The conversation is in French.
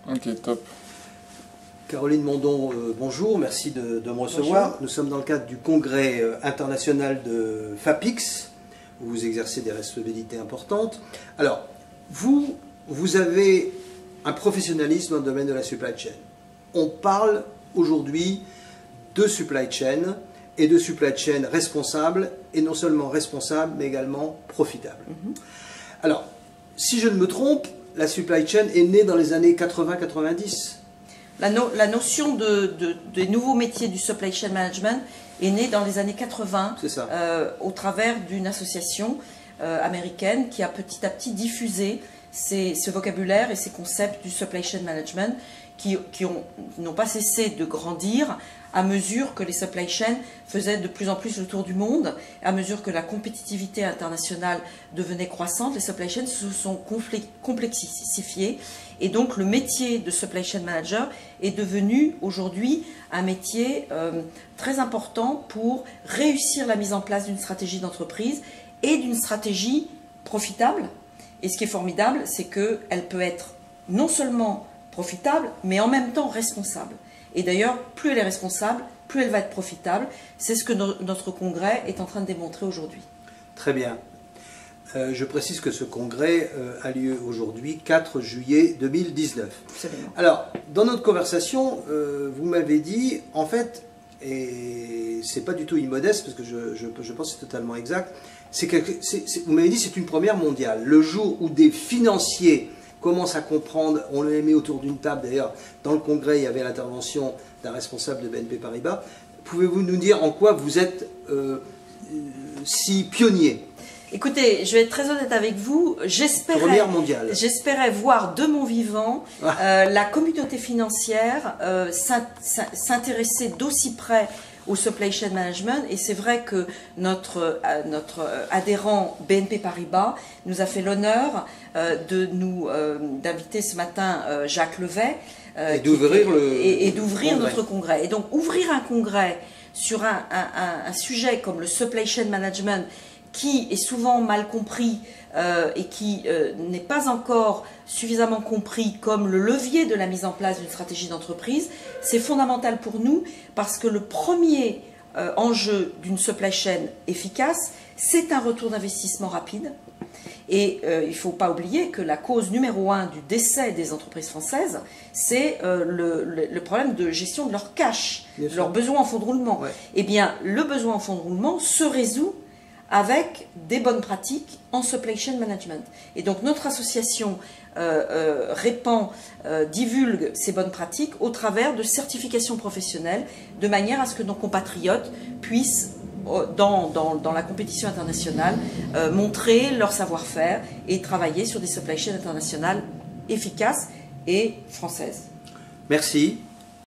Ok, top. Caroline Mondon, bonjour, merci de me recevoir. Bonjour. Nous sommes dans le cadre du congrès international de FAPIX, où vous exercez des responsabilités importantes. Alors, vous avez un professionnalisme dans le domaine de la supply chain. On parle aujourd'hui de supply chain et de supply chain responsable, et non seulement responsable, mais également profitable. Alors, si je ne me trompe, la supply chain est née dans les années 80-90. La notion des nouveaux métiers du supply chain management est née dans les années 80 au travers d'une association américaine qui a petit à petit diffusé ce vocabulaire et ces concepts du supply chain management qui n'ont pas cessé de grandir à mesure que les supply chains faisaient de plus en plus le tour du monde, à mesure que la compétitivité internationale devenait croissante, les supply chains se sont complexifiés. Et donc le métier de supply chain manager est devenu aujourd'hui un métier très important pour réussir la mise en place d'une stratégie d'entreprise et d'une stratégie profitable. Et ce qui est formidable, c'est qu'elle peut être non seulement profitable, mais en même temps responsable. Et d'ailleurs, plus elle est responsable, plus elle va être profitable. C'est ce que notre congrès est en train de démontrer aujourd'hui. Très bien. Je précise que ce congrès a lieu aujourd'hui, 4 juillet 2019. Absolument. Alors, dans notre conversation, vous m'avez dit, en fait, et c'est pas du tout immodeste, parce que je pense que c'est totalement exact, vous m'avez dit que c'est une première mondiale. Le jour où des financiers commencent à comprendre, on les met autour d'une table, d'ailleurs, dans le congrès, il y avait l'intervention d'un responsable de BNP Paribas. Pouvez-vous nous dire en quoi vous êtes si pionnier? Écoutez, je vais être très honnête avec vous, j'espérais voir de mon vivant la communauté financière s'intéresser d'aussi près au supply chain management, et c'est vrai que notre adhérent BNP Paribas nous a fait l'honneur d'inviter ce matin Jacques Levet et d'ouvrir notre congrès. Et donc ouvrir un congrès sur un sujet comme le supply chain management, qui est souvent mal compris et qui n'est pas encore suffisamment compris comme le levier de la mise en place d'une stratégie d'entreprise, c'est fondamental pour nous parce que le premier enjeu d'une supply chain efficace, c'est un retour d'investissement rapide. Et il ne faut pas oublier que la cause numéro 1 du décès des entreprises françaises, c'est le problème de gestion de leur cash, de leurs besoins en fonds de roulement. Ouais. Eh bien, le besoin en fonds de roulement se résout avec des bonnes pratiques en supply chain management. Et donc notre association divulgue ces bonnes pratiques au travers de certifications professionnelles, de manière à ce que nos compatriotes puissent, dans la compétition internationale, montrer leur savoir-faire et travailler sur des supply chains internationales efficaces et françaises. Merci.